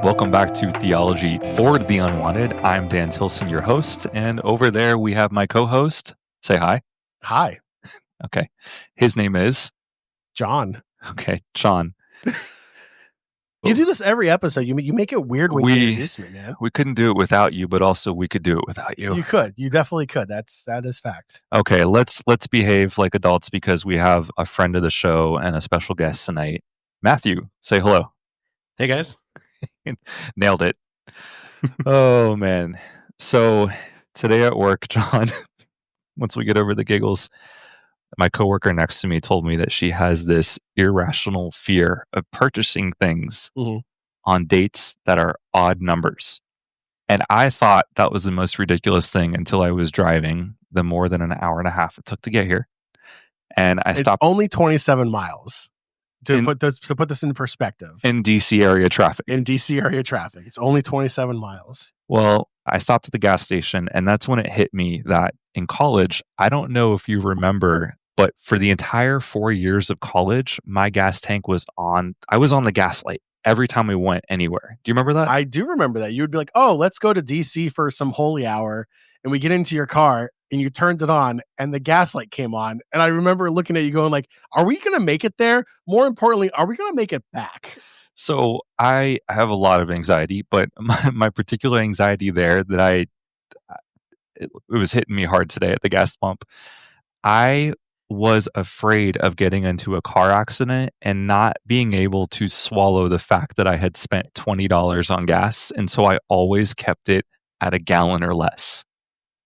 Welcome back to Theology Forward, the Unwanted. I'm Dan Tilson, your host, and over there we have my co-host. Say hi. Hi. Okay. His name is? John. Okay, Jon. You do this every episode. You make it weird when you introduce me, man. We couldn't do it without you, but also we could do it without you. You could. You definitely could. That is fact. Okay, let's behave like adults because we have a friend of the show and a special guest tonight. Matthew, say hello. Hey, guys. Nailed it. Oh, man. So today at work, Jon, once we get over the giggles, my coworker next to me told me that she has this irrational fear of purchasing things on dates that are odd numbers. And I thought that was the most ridiculous thing until I was driving the more than an hour and a half it took to get here. And I stopped. Only 27 miles. To put this into perspective. In DC area traffic. It's only 27 miles. Well, I stopped at the gas station, and that's when it hit me that in college, I don't know if you remember, but for the entire 4 years of college, my gas tank was on. I was on the gas light every time we went anywhere. Do you remember that? I do remember that. You would be like, oh, let's go to DC for some holy hour. And we get into your car and you turned it on and the gas light came on. And I remember looking at you going like, are we going to make it there? More importantly, are we going to make it back? So I have a lot of anxiety, but my particular anxiety there that it was hitting me hard today at the gas pump. I was afraid of getting into a car accident and not being able to swallow the fact that I had spent $20 on gas. And so I always kept it at a gallon or less.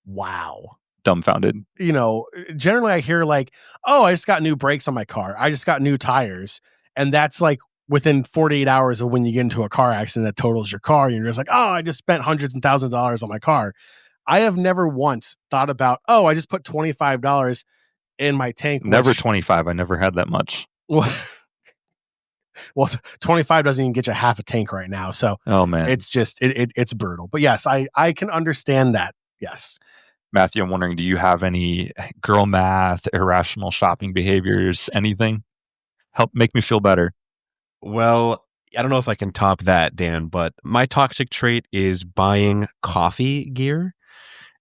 Wow. Dumbfounded. You know, generally I hear like, oh, I just got new brakes on my car. I just got new tires. And that's like within 48 hours of when you get into a car accident that totals your car. And you're just like, oh, I just spent hundreds and thousands of dollars on my car. I have never once thought about, oh, I just put $25 in my tank. Never 25. I never had that much. Well, 25 doesn't even get you half a tank right now. So oh man, it's just, it's brutal. But yes, I can understand that. Yes. Matthew, I'm wondering, do you have any girl math, irrational shopping behaviors, anything? Help make me feel better. Well, I don't know if I can top that, Dan, but my toxic trait is buying coffee gear.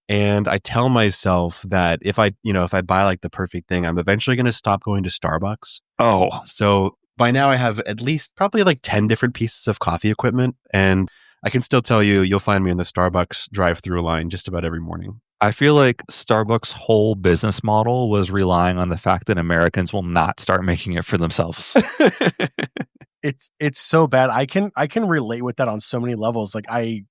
And I tell myself that if I buy like the perfect thing, I'm eventually going to stop going to Starbucks. Oh, so by now I have at least probably like 10 different pieces of coffee equipment. And I can still tell you'll find me in the Starbucks drive-through line just about every morning. I feel like Starbucks' whole business model was relying on the fact that Americans will not start making it for themselves. It's so bad. I can relate with that on so many levels. Like I'm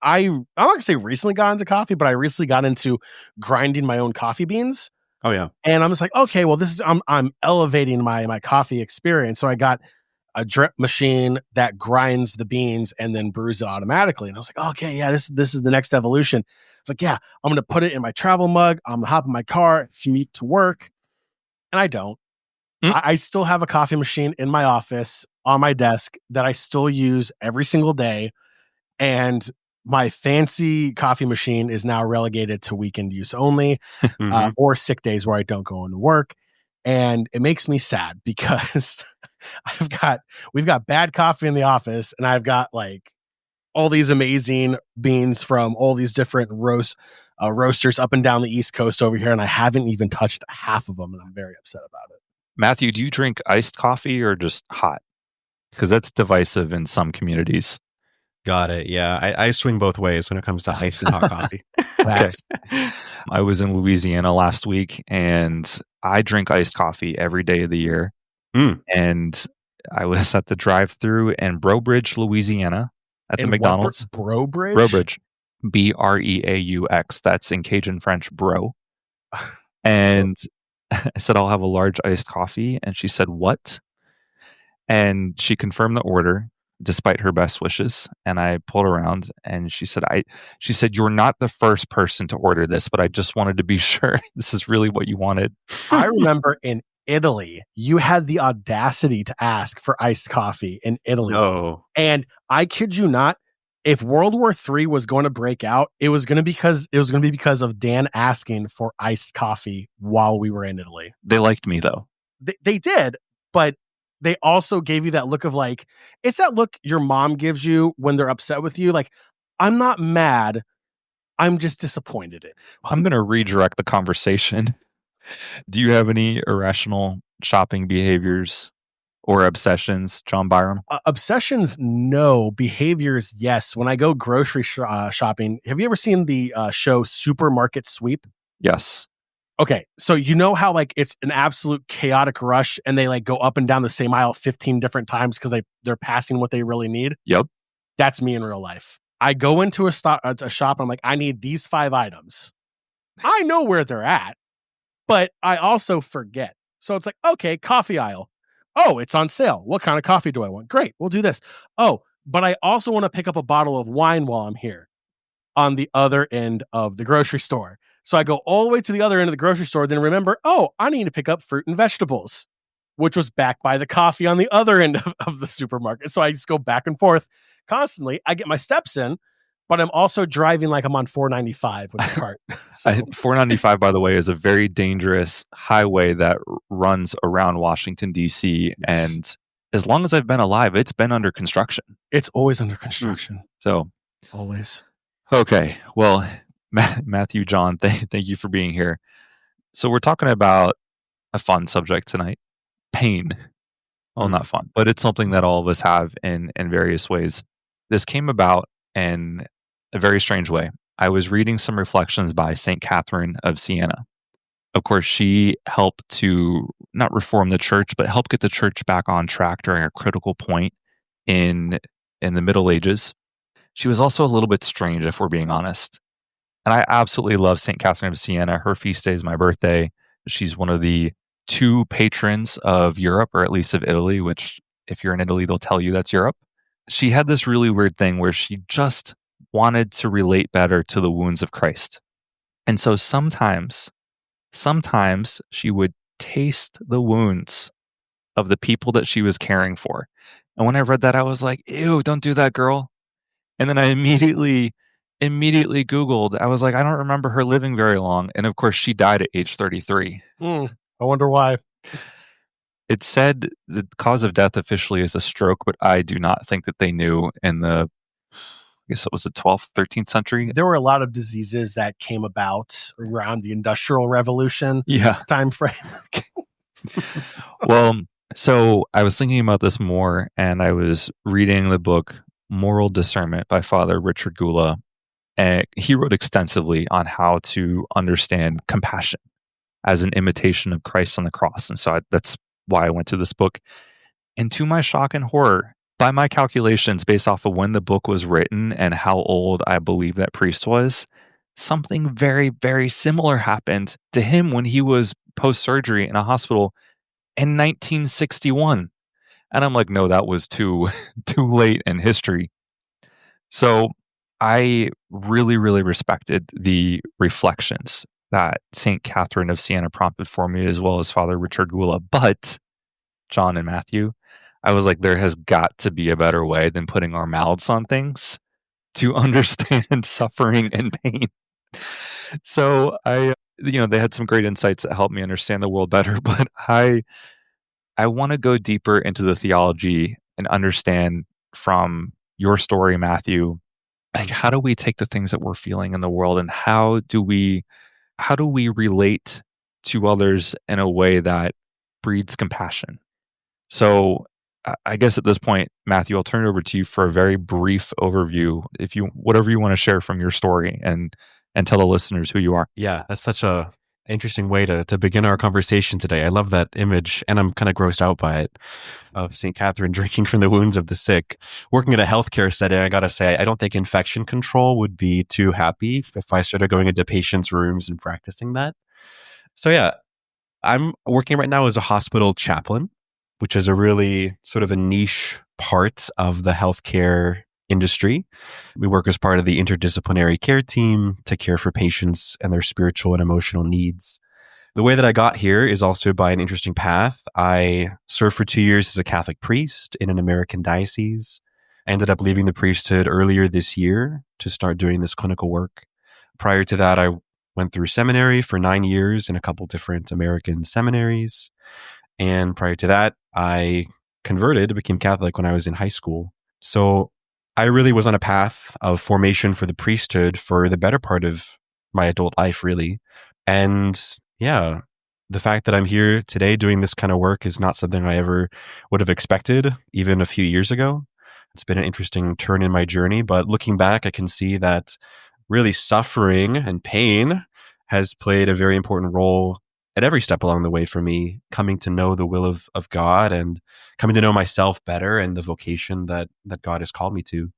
not gonna say recently got into coffee, but I recently got into grinding my own coffee beans. Oh yeah. And I'm just like, okay, well, this is I'm elevating my coffee experience. So I got a drip machine that grinds the beans and then brews it automatically. And I was like, okay, yeah, this is the next evolution. It's like, yeah, I'm gonna put it in my travel mug. I'm gonna hop in my car, commute to work, and I don't. I still have a coffee machine in my office on my desk that I still use every single day, and my fancy coffee machine is now relegated to weekend use only, or sick days where I don't go into work. And it makes me sad because we've got bad coffee in the office, and I've got like all these amazing beans from all these different roasters up and down the East Coast over here, and I haven't even touched half of them, and I'm very upset about it. Matthew, do you drink iced coffee or just hot? Because that's divisive in some communities. Got it. Yeah, I swing both ways when it comes to iced and hot coffee. Okay. I was in Louisiana last week, and I drink iced coffee every day of the year. And I was at the drive-thru in Breaux, Louisiana, at the McDonald's. Breaux? Breaux. Breaux. That's in Cajun French, bro. And I said, I'll have a large iced coffee. And she said, what? And she confirmed the order despite her best wishes. And I pulled around and she said, you're not the first person to order this, but I just wanted to be sure this is really what you wanted. I remember in Italy, you had the audacity to ask for iced coffee in Italy. Oh. And I kid you not, if World War III was going to break out, it was going to be because of Dan asking for iced coffee while we were in Italy. They liked me though. They did, but they also gave you that look of like, it's that look your mom gives you when they're upset with you. Like, I'm not mad. I'm just disappointed in. I'm going to redirect the conversation. Do you have any irrational shopping behaviors or obsessions, John Byron? Obsessions, no. Behaviors, yes. When I go grocery shopping, have you ever seen the show Supermarket Sweep? Yes. Okay, so you know how like it's an absolute chaotic rush and they like go up and down the same aisle 15 different times because they're passing what they really need? Yep. That's me in real life. I go into a shop and I'm like, I need these 5 items. I know where they're at, but I also forget. So it's like, okay, coffee aisle. Oh, it's on sale. What kind of coffee do I want? Great, we'll do this. Oh, but I also want to pick up a bottle of wine while I'm here on the other end of the grocery store. So I go all the way to the other end of the grocery store, then remember, oh, I need to pick up fruit and vegetables, which was back by the coffee on the other end of the supermarket. So I just go back and forth constantly. I get my steps in, but I'm also driving like I'm on 495 with the cart. So. 495, by the way, is a very dangerous highway that runs around Washington, D.C. Yes. And as long as I've been alive, it's been under construction. It's always under construction. So, always. Okay. Well, Matthew, John, thank you for being here. So we're talking about a fun subject tonight, pain. Well, not fun, but it's something that all of us have in various ways. This came about in a very strange way. I was reading some reflections by St. Catherine of Siena. Of course, she helped to not reform the church, but help get the church back on track during a critical point in the Middle Ages. She was also a little bit strange, if we're being honest. And I absolutely love St. Catherine of Siena. Her feast day is my birthday. She's one of the 2 patrons of Europe, or at least of Italy, which if you're in Italy, they'll tell you that's Europe. She had this really weird thing where she just wanted to relate better to the wounds of Christ. And so sometimes she would taste the wounds of the people that she was caring for. And when I read that, I was like, ew, don't do that, girl. And then I immediately Googled. I was like, I don't remember her living very long. And of course, she died at age 33. I wonder why. It said the cause of death officially is a stroke, but I do not think that they knew in I guess it was the 12th, 13th century. There were a lot of diseases that came about around the Industrial Revolution time frame. Well, so I was thinking about this more, and I was reading the book Moral Discernment by Father Richard Gula, and he wrote extensively on how to understand compassion as an imitation of Christ on the cross. And so that's why I went to this book. And to my shock and horror, by my calculations, based off of when the book was written and how old I believe that priest was, something very, very similar happened to him when he was post-surgery in a hospital in 1961. And I'm like, no, that was too late in history. So I really, really respected the reflections that St. Catherine of Siena prompted for me, as well as Father Richard Gula. But John and Matthew, I was like, there has got to be a better way than putting our mouths on things to understand suffering and pain. So they had some great insights that helped me understand the world better, but I want to go deeper into the theology and understand from your story, Matthew, like, how do we take the things that we're feeling in the world and how do we relate to others in a way that breeds compassion? So I guess at this point, Matthew, I'll turn it over to you for a very brief overview, whatever you want to share from your story and tell the listeners who you are. Yeah, that's such a interesting way to begin our conversation today. I love that image, and I'm kind of grossed out by it, of St. Catherine drinking from the wounds of the sick. Working in a healthcare setting, I got to say, I don't think infection control would be too happy if I started going into patients' rooms and practicing that. So yeah, I'm working right now as a hospital chaplain, which is a really sort of a niche part of the healthcare industry. We work as part of the interdisciplinary care team to care for patients and their spiritual and emotional needs. The way that I got here is also by an interesting path. I served for 2 years as a Catholic priest in an American diocese. I ended up leaving the priesthood earlier this year to start doing this clinical work. Prior to that, I went through seminary for 9 years in a couple different American seminaries. And prior to that, I converted, became Catholic when I was in high school. So I really was on a path of formation for the priesthood for the better part of my adult life, really. And yeah, the fact that I'm here today doing this kind of work is not something I ever would have expected, even a few years ago. It's been an interesting turn in my journey, but looking back, I can see that really suffering and pain has played a very important role at every step along the way for me, coming to know the will of God and coming to know myself better and the vocation that God has called me to.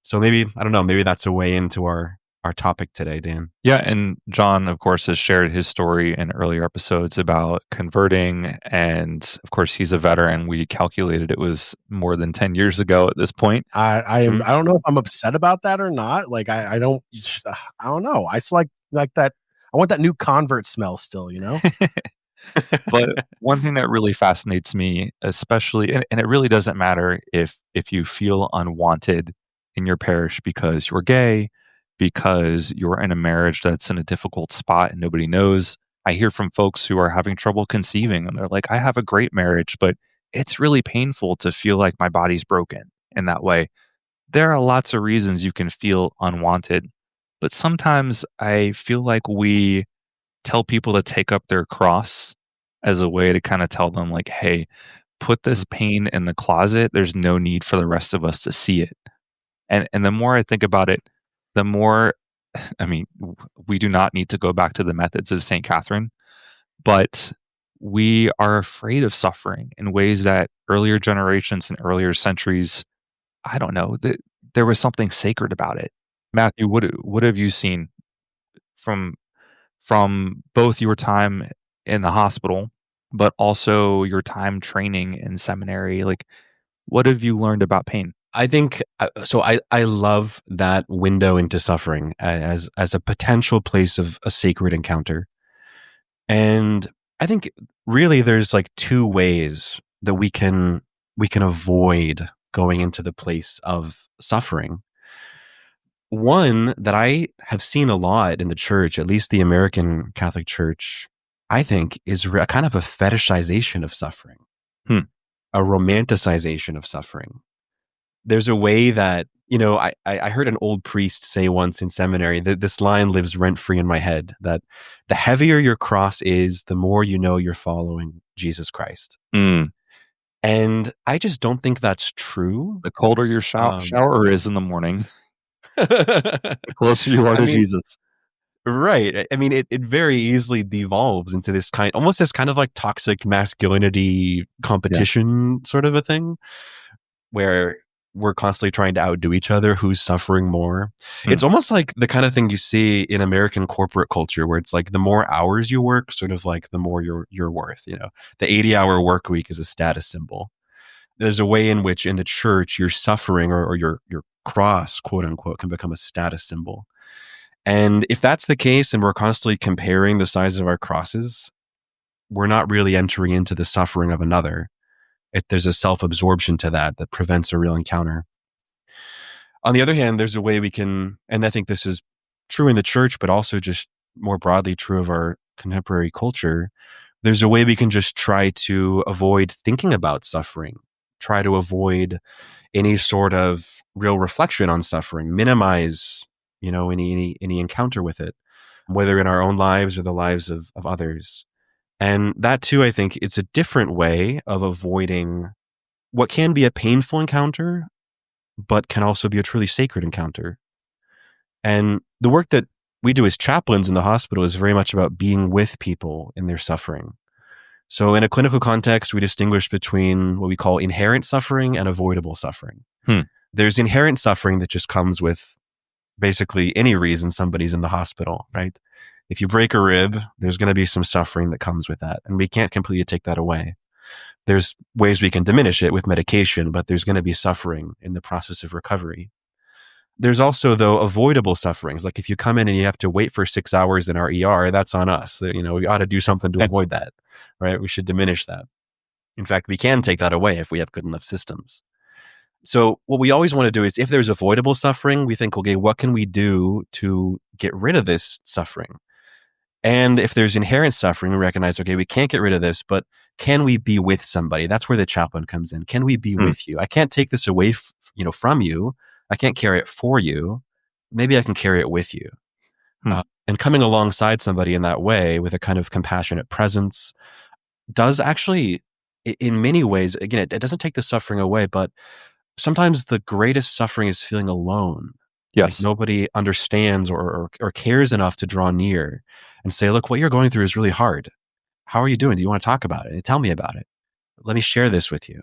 So maybe, I don't know, maybe that's a way into our topic today, Dan. Yeah, and John, of course, has shared his story in earlier episodes about converting, and of course, he's a veteran. We calculated it was more than 10 years ago at this point. I don't know if I'm upset about that or not. Like I don't know. I just like that. I want that new convert smell still, you know? But one thing that really fascinates me, especially, and it really doesn't matter if you feel unwanted in your parish because you're gay, because you're in a marriage that's in a difficult spot and nobody knows. I hear from folks who are having trouble conceiving and they're like, I have a great marriage, but it's really painful to feel like my body's broken in that way. There are lots of reasons you can feel unwanted, but sometimes I feel like we tell people to take up their cross as a way to kind of tell them like, hey, put this pain in the closet. There's no need for the rest of us to see it. And the more I think about it, the more, I mean, we do not need to go back to the methods of St. Catherine, but we are afraid of suffering in ways that earlier generations and earlier centuries, I don't know, that there was something sacred about it. Matthew, what have you seen from both your time in the hospital, but also your time training in seminary? Like, what have you learned about pain? I think so. I love that window into suffering as a potential place of a sacred encounter, and I think really there's like two ways that we can avoid going into the place of suffering. One that I have seen a lot in the church, at least the American Catholic Church, I think is a kind of a fetishization of suffering, a romanticization of suffering. There's a way that, I heard an old priest say once in seminary that this line lives rent-free in my head, that the heavier your cross is, the more you know you're following Jesus Christ. And I just don't think that's true. The colder your shower is in the morning, the closer you are to Jesus. Right. I mean, it very easily devolves into this almost this kind of like toxic masculinity competition sort of a thing, where we're constantly trying to outdo each other, who's suffering more. It's almost like the kind of thing you see in American corporate culture, where it's like the more hours you work, sort of like the more you're worth. The 80-hour work week is a status symbol. There's a way in which in the church your suffering or your cross, quote unquote, can become a status symbol. And if that's the case, and we're constantly comparing the size of our crosses, we're not really entering into the suffering of another. There's a self-absorption to that prevents a real encounter. On the other hand, there's a way we can, and I think this is true in the church, but also just more broadly true of our contemporary culture, there's a way we can just try to avoid thinking about suffering, try to avoid any sort of real reflection on suffering, minimize any encounter with it, whether in our own lives or the lives of others. And that too, I think it's a different way of avoiding what can be a painful encounter, but can also be a truly sacred encounter. And the work that we do as chaplains in the hospital is very much about being with people in their suffering. So in a clinical context, we distinguish between what we call inherent suffering and avoidable suffering. There's inherent suffering that just comes with basically any reason somebody's in the hospital, right? If you break a rib, there's going to be some suffering that comes with that, and we can't completely take that away. There's ways we can diminish it with medication, but there's going to be suffering in the process of recovery. There's also, though, avoidable sufferings. Like if you come in and you have to wait for 6 hours in our ER, that's on us. We ought to do something to avoid that, right? We should diminish that. In fact, we can take that away if we have good enough systems. So what we always want to do is, if there's avoidable suffering, we think, okay, what can we do to get rid of this suffering? And if there's inherent suffering, we recognize, okay, we can't get rid of this, but can we be with somebody? That's where the chaplain comes in. Can we be with you? I can't take this away from you. I can't carry it for you. Maybe I can carry it with you. And coming alongside somebody in that way with a kind of compassionate presence does actually, in many ways, again, it doesn't take the suffering away, but sometimes the greatest suffering is feeling alone. Yes. Like nobody understands or cares enough to draw near and say, look, what you're going through is really hard. How are you doing? Do you want to talk about it? Tell me about it. Let me share this with you.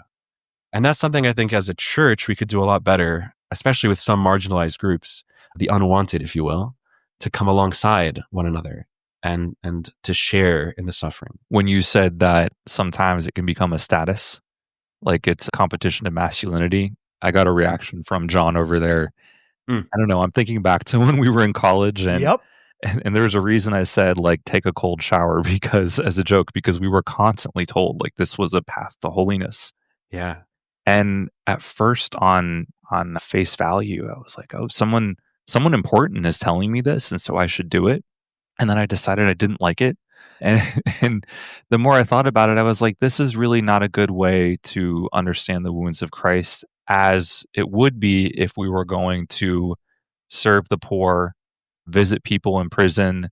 And that's something I think as a church, we could do a lot better, especially with some marginalized groups, the unwanted, if you will, to come alongside one another and to share in the suffering. When you said that sometimes it can become a status, like it's a competition of masculinity, I got a reaction from John over there. I don't know. I'm thinking back to when we were in college and there was a reason I said like take a cold shower because as a joke, because we were constantly told like this was a path to holiness. Yeah. And at first on face value, I was like, oh, someone important is telling me this, and so I should do it. And then I decided I didn't like it. And the more I thought about it, I was like, this is really not a good way to understand the wounds of Christ as it would be if we were going to serve the poor, visit people in prison,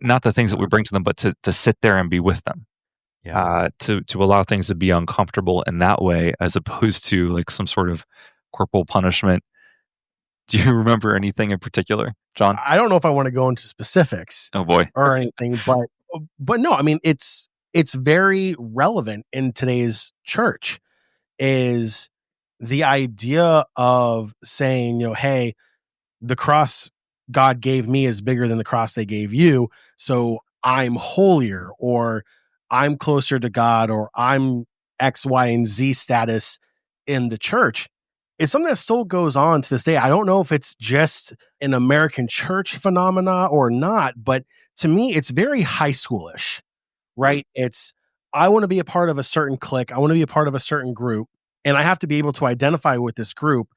not the things that we bring to them, but to sit there and be with them. Yeah. To allow things to be uncomfortable in that way, as opposed to like some sort of corporal punishment. Do you remember anything in particular, John? I don't know if I want to go into specifics. Oh boy. Or anything, but no, I mean it's very relevant in today's church is the idea of saying, hey, the cross God gave me is bigger than the cross they gave you, so I'm holier, or I'm closer to God, or I'm X, Y, and Z status in the church. It's something that still goes on to this day. I don't know if it's just an American church phenomena or not, but to me, it's very high schoolish, right? It's, I want to be a part of a certain clique. I want to be a part of a certain group, and I have to be able to identify with this group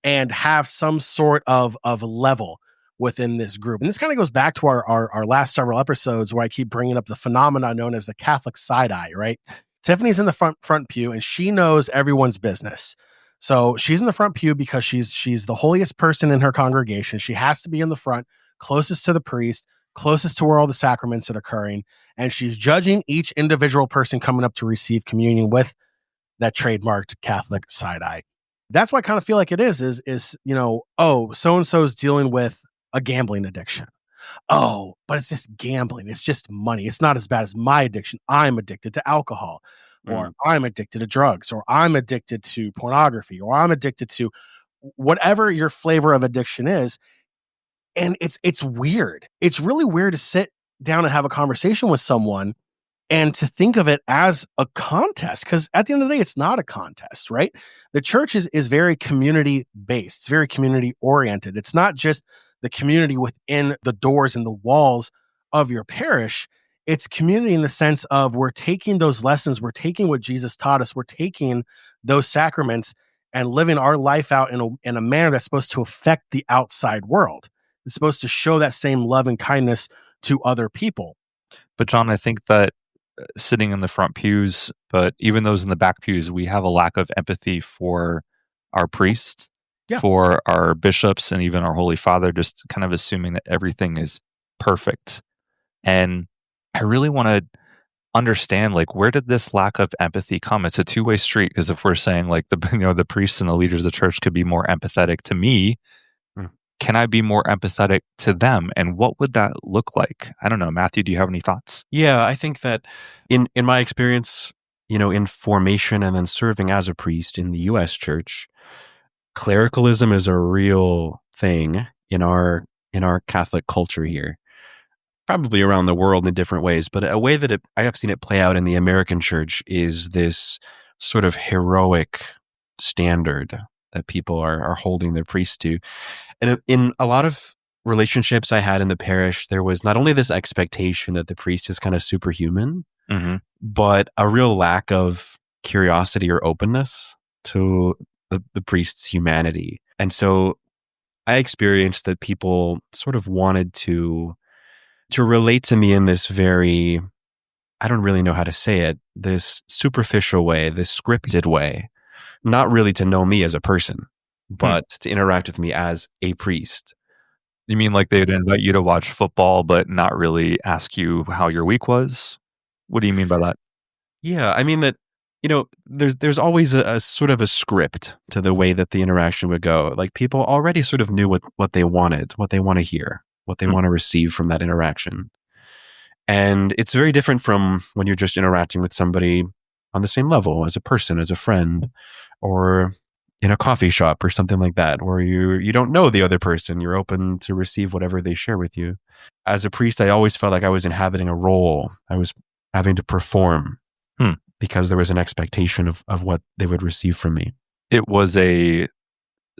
and have some sort of level within this group. And this kind of goes back to our last several episodes where I keep bringing up the phenomena known as the Catholic side eye, right? Tiffany's in the front pew and she knows everyone's business. So she's in the front pew because she's the holiest person in her congregation. She has to be in the front, closest to the priest, closest to where all the sacraments are occurring. And she's judging each individual person coming up to receive communion with that trademarked Catholic side eye. That's what I kind of feel like it is, oh, so-and-so's dealing with a gambling addiction. Oh, but it's just gambling. It's just money. It's not as bad as my addiction. I'm addicted to alcohol, or I'm addicted to drugs, or I'm addicted to pornography, or I'm addicted to whatever your flavor of addiction is. And it's weird. It's really weird to sit down and have a conversation with someone and to think of it as a contest, because at the end of the day, it's not a contest, right? The church is very community based. It's very community oriented. It's not just the community within the doors and the walls of your parish. It's community in the sense of we're taking those lessons, we're taking what Jesus taught us, we're taking those sacraments and living our life out in a manner that's supposed to affect the outside world. It's supposed to show that same love and kindness to other people. But John, I think that sitting in the front pews, but even those in the back pews, we have a lack of empathy for our priests, for our bishops, and even our Holy Father, just kind of assuming that everything is perfect. And I really want to understand, like, where did this lack of empathy come? It's a two-way street, because if we're saying like the priests and the leaders of the church could be more empathetic to me, can I be more empathetic to them? And what would that look like? I don't know. Matthew, do you have any thoughts? Yeah, I think that in my experience, in formation and then serving as a priest in the U.S. church, clericalism is a real thing in our Catholic culture here, probably around the world in different ways. But a way that I have seen it play out in the American church is this sort of heroic standard that people are holding their priests to. And in a lot of relationships I had in the parish, there was not only this expectation that the priest is kind of superhuman, but a real lack of curiosity or openness to the priest's humanity. And so I experienced that people sort of wanted to relate to me in this very I don't really know how to say it, this superficial way, this scripted way, not really to know me as a person, but to interact with me as a priest. You mean like they'd invite you to watch football, but not really ask you how your week was? What do you mean by that? Yeah, I mean that, there's always a sort of a script to the way that the interaction would go. Like people already sort of knew what they wanted, what they want to hear, what they Hmm. want to receive from that interaction. And it's very different from when you're just interacting with somebody on the same level as a person, as a friend, or in a coffee shop or something like that, where you don't know the other person. You're open to receive whatever they share with you. As a priest, I always felt like I was inhabiting a role. I was having to perform Hmm. because there was an expectation of what they would receive from me. It was a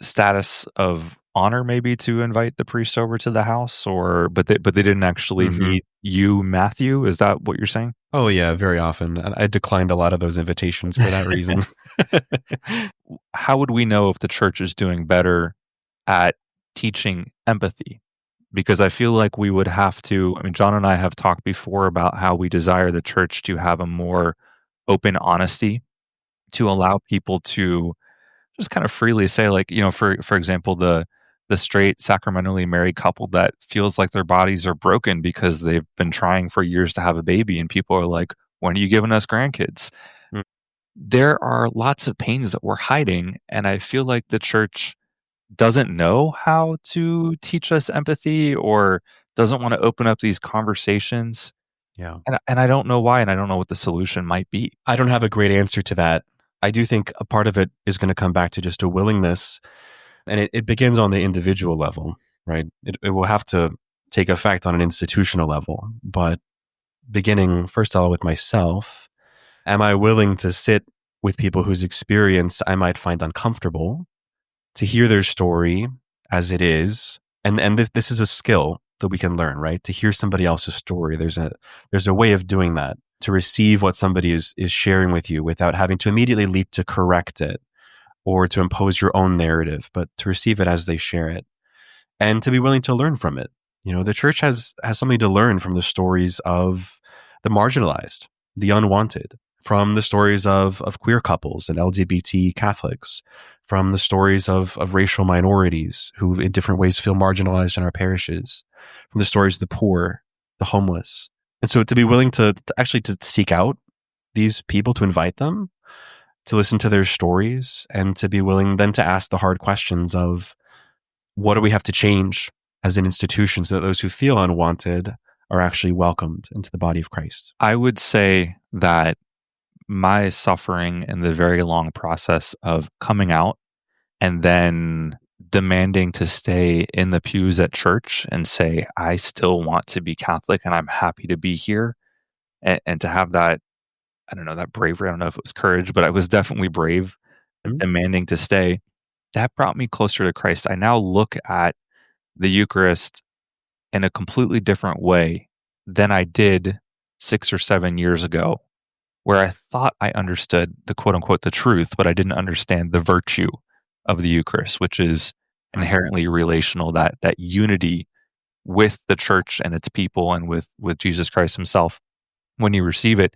status of honor maybe to invite the priest over to the house, but they didn't actually meet you, Matthew. Is that what you're saying? Oh yeah, very often. And I declined a lot of those invitations for that reason. How would we know if the church is doing better at teaching empathy? Because I feel like we would have to. I mean, John and I have talked before about how we desire the church to have a more open honesty, to allow people to just kind of freely say, like, for example, the straight sacramentally married couple that feels like their bodies are broken because they've been trying for years to have a baby, and people are like, when are you giving us grandkids? Mm. There are lots of pains that we're hiding, and I feel like the church doesn't know how to teach us empathy, or doesn't want to open up these conversations. Yeah. And I don't know why, and I don't know what the solution might be. I don't have a great answer to that. I do think a part of it is going to come back to just a willingness, and it begins on the individual level, right? It will have to take effect on an institutional level, but beginning first of all with myself, am I willing to sit with people whose experience I might find uncomfortable, to hear their story as it is? And this is a skill that we can learn, right? To hear somebody else's story. There's a way of doing that, to receive what somebody is sharing with you without having to immediately leap to correct it or to impose your own narrative, but to receive it as they share it and to be willing to learn from it. The church has something to learn from the stories of the marginalized, the unwanted, from the stories of queer couples and LGBT Catholics, from the stories of racial minorities who in different ways feel marginalized in our parishes, from the stories of the poor, the homeless. And so to be willing to actually to seek out these people, to invite them, to listen to their stories, and to be willing then to ask the hard questions of what do we have to change as an institution so that those who feel unwanted are actually welcomed into the body of Christ. I would say that my suffering in the very long process of coming out and then demanding to stay in the pews at church and say, I still want to be Catholic and I'm happy to be here, and to have that, I don't know, that bravery. I don't know if it was courage, but I was definitely brave, demanding to stay. That brought me closer to Christ. I now look at the Eucharist in a completely different way than I did 6 or 7 years ago, where I thought I understood the quote unquote the truth, but I didn't understand the virtue of the Eucharist, which is inherently relational, that unity with the church and its people and with Jesus Christ himself. When you receive it,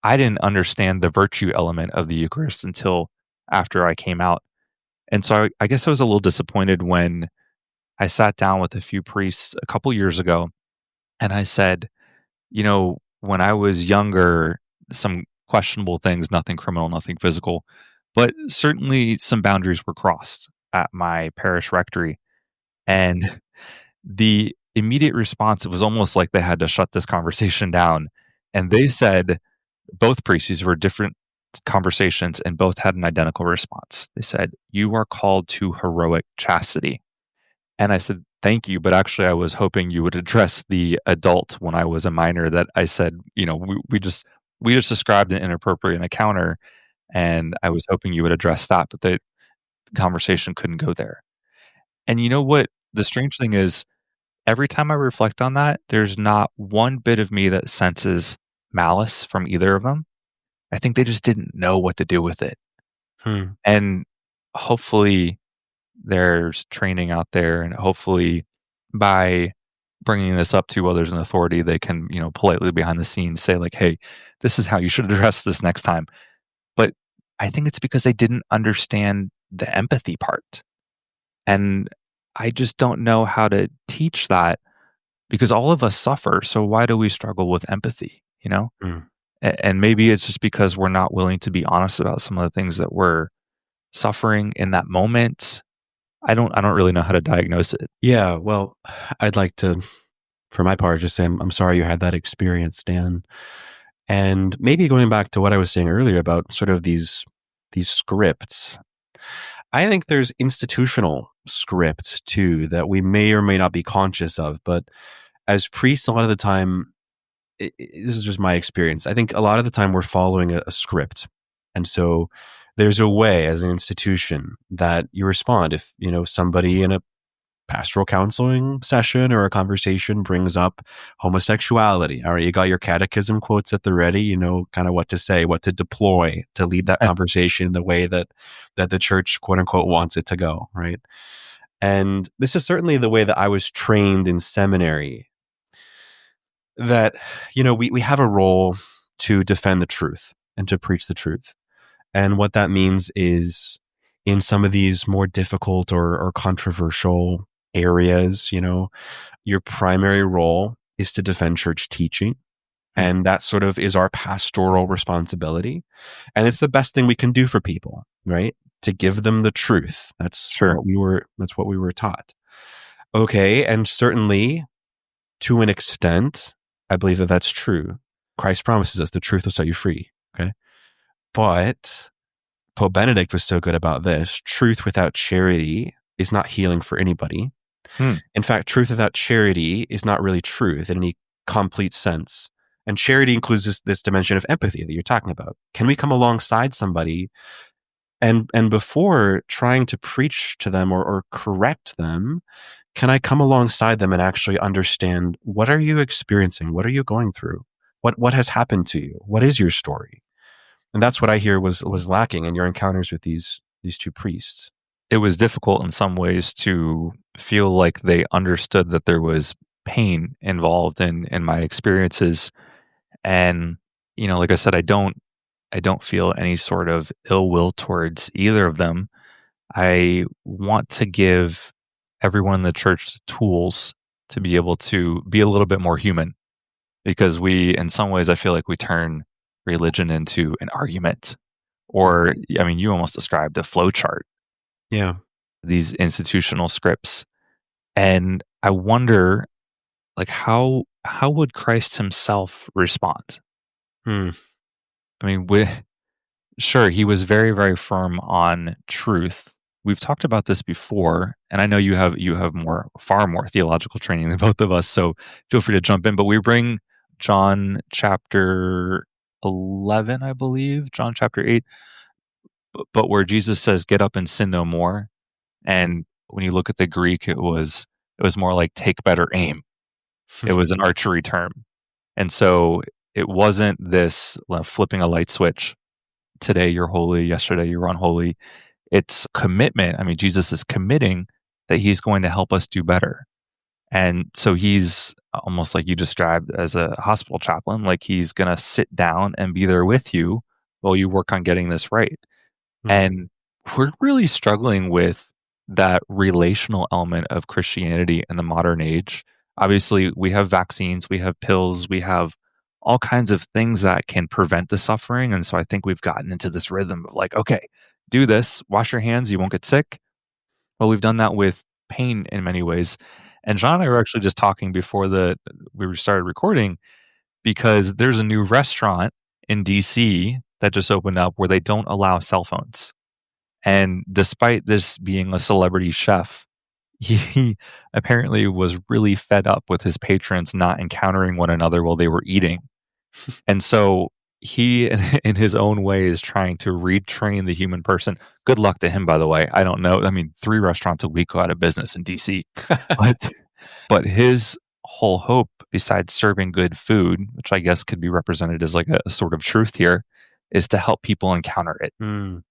I didn't understand the virtue element of the Eucharist until after I came out. And so I guess I was a little disappointed when I sat down with a few priests a couple years ago and I said, when I was younger, some questionable things, nothing criminal, nothing physical, but certainly some boundaries were crossed at my parish rectory. And the immediate response, it was almost like they had to shut this conversation down. And they said, both priests, these were different conversations, and both had an identical response. They said, you are called to heroic chastity. And I said, thank you. But actually, I was hoping you would address the adult when I was a minor that I said, we just described an inappropriate encounter. And I was hoping you would address that, but the conversation couldn't go there. And you know what? The strange thing is, every time I reflect on that, there's not one bit of me that senses malice from either of them. I think they just didn't know what to do with it. And hopefully there's training out there, and hopefully by bringing this up to others in authority, they can, politely behind the scenes say like, hey, this is how you should address this next time. But I think it's because they didn't understand the empathy part. And I just don't know how to teach that, because all of us suffer. So why do we struggle with empathy, Mm. And maybe it's just because we're not willing to be honest about some of the things that we're suffering in that moment. I don't really know how to diagnose it. Yeah, well, I'd like to, for my part, just say I'm sorry you had that experience, Dan. And maybe going back to what I was saying earlier about sort of these scripts, I think there's institutional scripts too that we may or may not be conscious of. But as priests, a lot of the time, this is just my experience. I think a lot of the time we're following a script. And so there's a way as an institution that you respond if, somebody in a pastoral counseling session or a conversation brings up homosexuality. All right, you got your catechism quotes at the ready, kind of what to say, what to deploy to lead that conversation in the way that the church, quote unquote, wants it to go, right? And this is certainly the way that I was trained in seminary, that, we have a role to defend the truth and to preach the truth. And what that means is in some of these more difficult or controversial areas, your primary role is to defend church teaching. And that sort of is our pastoral responsibility. And it's the best thing we can do for people, right? To give them the truth. That's what we were taught. Okay. And certainly to an extent, I believe that that's true. Christ promises us the truth will set you free. Okay. But Pope Benedict was so good about this. Truth without charity is not healing for anybody. In fact, truth without charity is not really truth in any complete sense. And charity includes this dimension of empathy that you're talking about. Can we come alongside somebody and before trying to preach to them or correct them, can I come alongside them and actually understand, what are you experiencing? What are you going through? What has happened to you? What is your story? And that's what I hear was lacking in your encounters with these two priests. It was difficult in some ways to feel like they understood that there was pain involved in my experiences. And, like I said, I don't feel any sort of ill will towards either of them. I want to give everyone in the church tools to be able to be a little bit more human, because in some ways, I feel like we turn religion into an argument, or, you almost described a flow chart. Yeah. These institutional scripts. And I wonder, like, how would Christ himself respond? Sure, he was very, very firm on truth. We've talked about this before, and I know you have far more theological training than both of us, so feel free to jump in. But we bring John chapter 11, I believe, John chapter 8, but where Jesus says, "Get up and sin no more." And when you look at the Greek, it was more like take better aim. It was an archery term. And so it wasn't this flipping a light switch. Today you're holy, yesterday you're unholy. It's commitment. Jesus is committing that he's going to help us do better. And so he's almost like you described as a hospital chaplain, like he's going to sit down and be there with you while you work on getting this right. And we're really struggling with that relational element of Christianity in the modern age. Obviously, we have vaccines, we have pills, we have all kinds of things that can prevent the suffering. And so I think we've gotten into this rhythm of like, okay, do this, wash your hands, you won't get sick. Well, we've done that with pain in many ways. And John and I were actually just talking before we started recording, because there's a new restaurant in DC that just opened up where they don't allow cell phones. And despite this being a celebrity chef, he apparently was really fed up with his patrons not encountering one another while they were eating. And so he, in his own way, is trying to retrain the human person. Good luck to him, by the way. I don't know. 3 restaurants a week go out of business in DC. But his whole hope, besides serving good food, which I guess could be represented as like a sort of truth here, is to help people encounter it.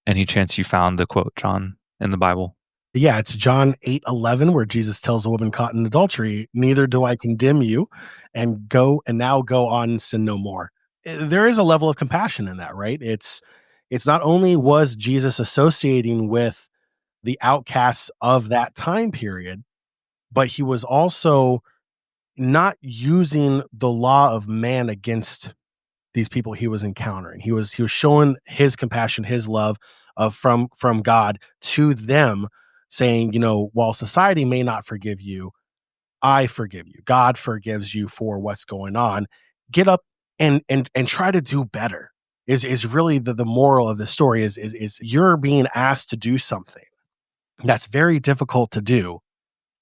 Any chance you found the quote, John, in the Bible? Yeah, it's John 8:11, where Jesus tells a woman caught in adultery, "Neither do I condemn you, and now go on and sin no more." There is a level of compassion in that, right? It's not only was Jesus associating with the outcasts of that time period, but he was also not using the law of man against these people he was encountering. He was showing his compassion, his love from God to them, saying, while society may not forgive you, I forgive you. God forgives you for what's going on. Get up and try to do better. Is really the moral of the story is you're being asked to do something that's very difficult to do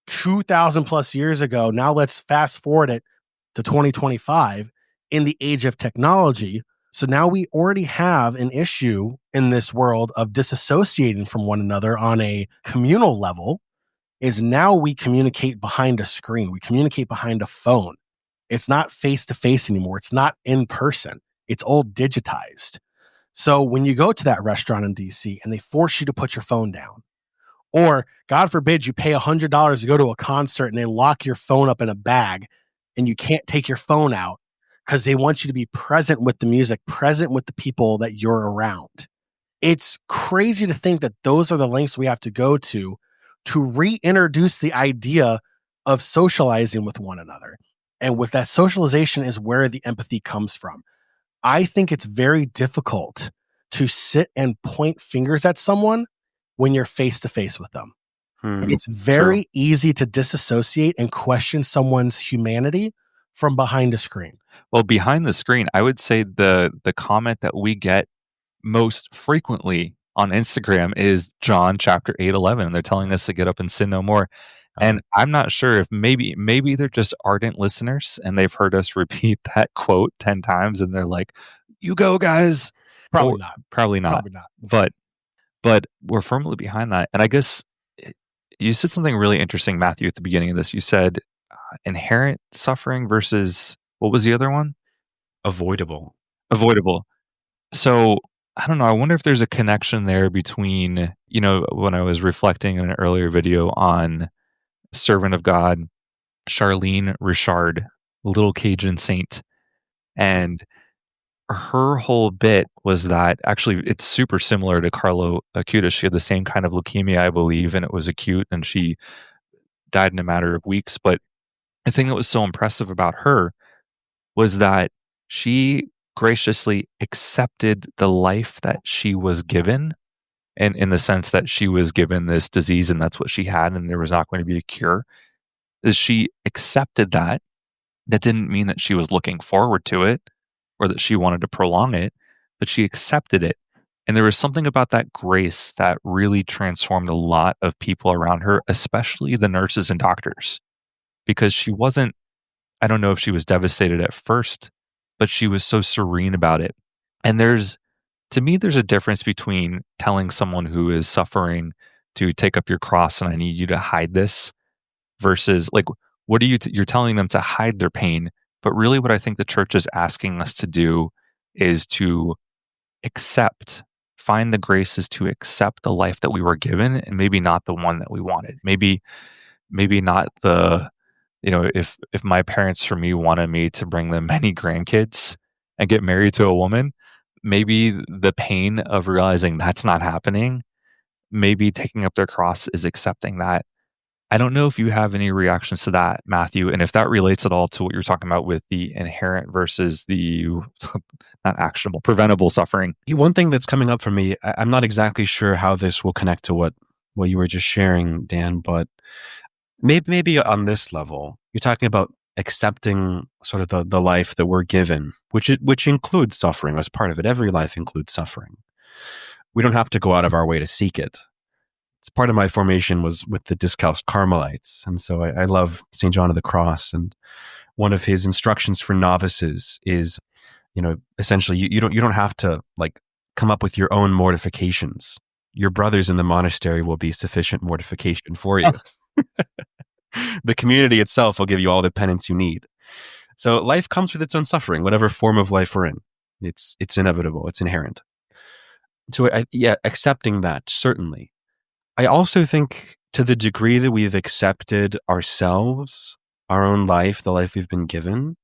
2,000 plus years ago. Now let's fast forward it to 2025 in the age of technology. So now we already have an issue in this world of disassociating from one another on a communal level. Is now we communicate behind a screen. We communicate behind a phone. It's not face to face anymore. It's not in person. It's all digitized. So when you go to that restaurant in DC and they force you to put your phone down, or God forbid you pay $100 to go to a concert and they lock your phone up in a bag and you can't take your phone out because they want you to be present with the music, present with the people that you're around. It's crazy to think that those are the lengths we have to go to reintroduce the idea of socializing with one another. And with that socialization is where the empathy comes from. I think it's very difficult to sit and point fingers at someone when you're face to face with them. It's very easy to disassociate and question someone's humanity from behind a screen. Well, behind the screen, I would say the comment that we get most frequently on Instagram is John chapter 8:11, and they're telling us to get up and sin no more. And I'm not sure if maybe they're just ardent listeners and they've heard us repeat that quote 10 times and they're like, "You go, guys." Probably not. Probably not. But we're firmly behind that. And I guess you said something really interesting, Matthew, at the beginning of this. You said inherent suffering versus, what was the other one? Avoidable. So I don't know. I wonder if there's a connection there between, when I was reflecting in an earlier video on Servant of God, Charlene Richard, Little Cajun Saint, and her whole bit was that actually it's super similar to Carlo Acutis. She had the same kind of leukemia, I believe, and it was acute, and she died in a matter of weeks. But the thing that was so impressive about her was that she graciously accepted the life that she was given, and in the sense that she was given this disease and that's what she had and there was not going to be a cure. Is she accepted that. That didn't mean that she was looking forward to it or that she wanted to prolong it, but she accepted it. And there was something about that grace that really transformed a lot of people around her, especially the nurses and doctors, because she wasn't, I don't know if she was devastated at first, but she was so serene about it. And to me, there's a difference between telling someone who is suffering to take up your cross and I need you to hide this versus like, what are you're telling them to hide their pain. But really what I think the church is asking us to do is to find the graces to accept the life that we were given and maybe not the one that we wanted. Maybe not the, if my parents for me wanted me to bring them many grandkids and get married to a woman, maybe the pain of realizing that's not happening, maybe taking up their cross is accepting that. I don't know if you have any reactions to that, Matthew, and if that relates at all to what you're talking about with the inherent versus the not actionable, preventable suffering. One thing that's coming up for me, I'm not exactly sure how this will connect to what you were just sharing, Dan, but maybe on this level, you're talking about accepting sort of the life that we're given, which includes suffering as part of it. Every life includes suffering. We don't have to go out of our way to seek it. It's part of my formation was with the Discalced Carmelites. And so I love St. John of the Cross. And one of his instructions for novices is, essentially you don't have to like come up with your own mortifications. Your brothers in the monastery will be sufficient mortification for you. The community itself will give you all the penance you need. So life comes with its own suffering, whatever form of life we're in. It's inevitable. It's inherent. So accepting that, certainly. I also think to the degree that we've accepted ourselves, our own life, the life we've been given,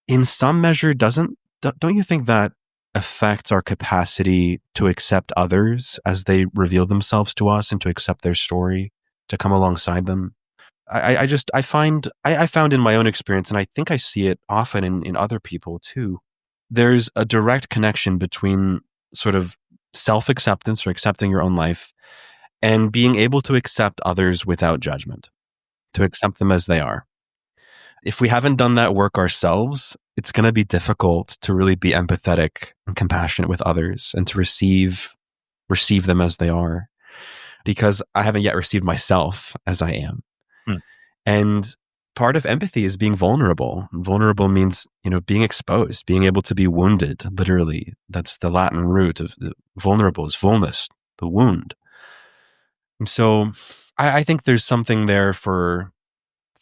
in some measure, don't you think that affects our capacity to accept others as they reveal themselves to us and to accept their story, to come alongside them? I found in my own experience, and I think I see it often in other people too, there's a direct connection between sort of self-acceptance or accepting your own life and being able to accept others without judgment, to accept them as they are. If we haven't done that work ourselves, it's going to be difficult to really be empathetic and compassionate with others and to receive them as they are, because I haven't yet received myself as I am. And part of empathy is being vulnerable. Vulnerable means, being exposed, being able to be wounded, literally. That's the Latin root of vulnerable is vulnus, the wound. And so I think there's something there for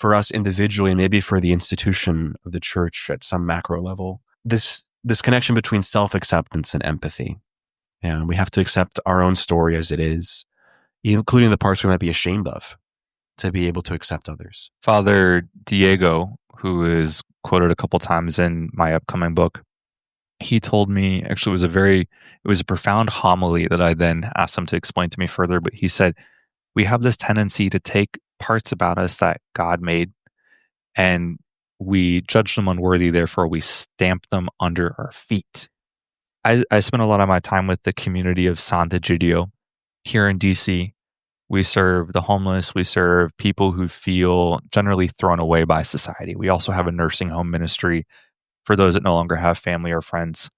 us individually, and maybe for the institution of the church at some macro level, this connection between self-acceptance and empathy. Yeah, we have to accept our own story as it is, including the parts we might be ashamed of, to be able to accept others. Father Diego, who is quoted a couple times in my upcoming book, he told me, actually it was a profound homily that I then asked him to explain to me further, but he said, we have this tendency to take parts about us that God made and we judge them unworthy, therefore we stamp them under our feet. I spent a lot of my time with the community of Sant'Egidio here in DC. We serve the homeless. We serve people who feel generally thrown away by society. We also have a nursing home ministry for those that no longer have family or friends.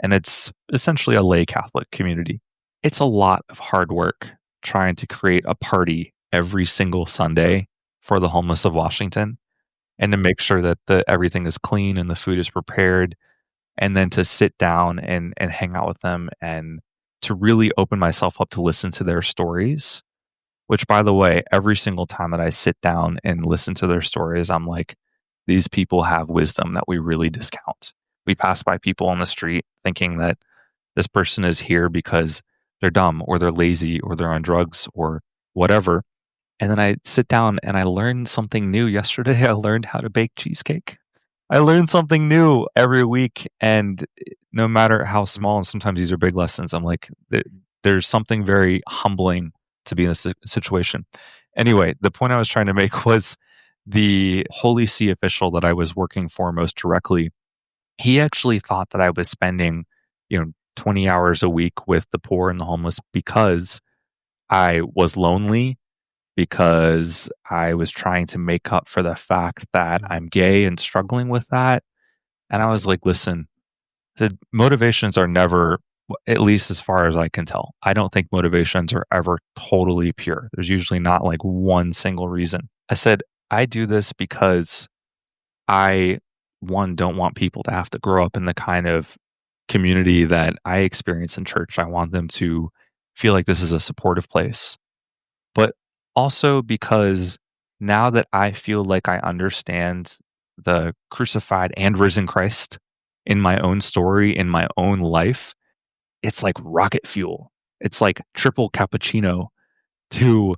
And it's essentially a lay Catholic community. It's a lot of hard work trying to create a party every single Sunday for the homeless of Washington and to make sure that everything is clean and the food is prepared, and then to sit down and hang out with them and to really open myself up to listen to their stories. Which, by the way, every single time that I sit down and listen to their stories, I'm like, these people have wisdom that we really discount. We pass by people on the street thinking that this person is here because they're dumb or they're lazy or they're on drugs or whatever. And then I sit down and I learned something new. Yesterday, I learned how to bake cheesecake. I learn something new every week. And no matter how small, and sometimes these are big lessons, I'm like, there's something very humbling to be in this situation. Anyway, the point I was trying to make was the Holy See official that I was working for most directly, he actually thought that I was spending, 20 hours a week with the poor and the homeless because I was lonely, because I was trying to make up for the fact that I'm gay and struggling with that. And I was like, listen, the motivations are never, at least as far as I can tell, I don't think motivations are ever totally pure. There's usually not like one single reason. I said, I do this because I, one, don't want people to have to grow up in the kind of community that I experience in church. I want them to feel like this is a supportive place. But also because now that I feel like I understand the crucified and risen Christ in my own story, in my own life, it's like rocket fuel. It's like triple cappuccino to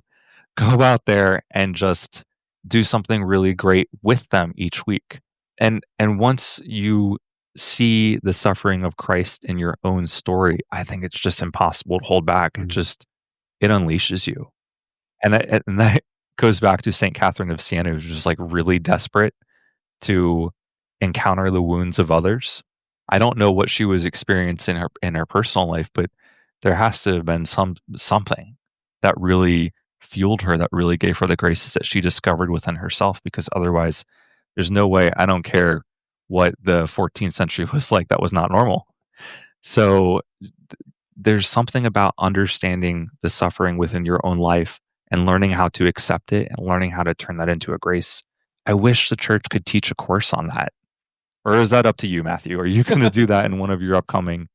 go out there and just do something really great with them each week. And once you see the suffering of Christ in your own story, I think it's just impossible to hold back. It unleashes you. And that goes back to St. Catherine of Siena, who's just like really desperate to encounter the wounds of others. I don't know what she was experiencing in her personal life, but there has to have been something that really fueled her, that really gave her the graces that she discovered within herself, because otherwise there's no way, I don't care what the 14th century was like, that was not normal. So there's something about understanding the suffering within your own life and learning how to accept it and learning how to turn that into a grace. I wish the church could teach a course on that. Or is that up to you, Matthew? Are you going to do that in one of your upcoming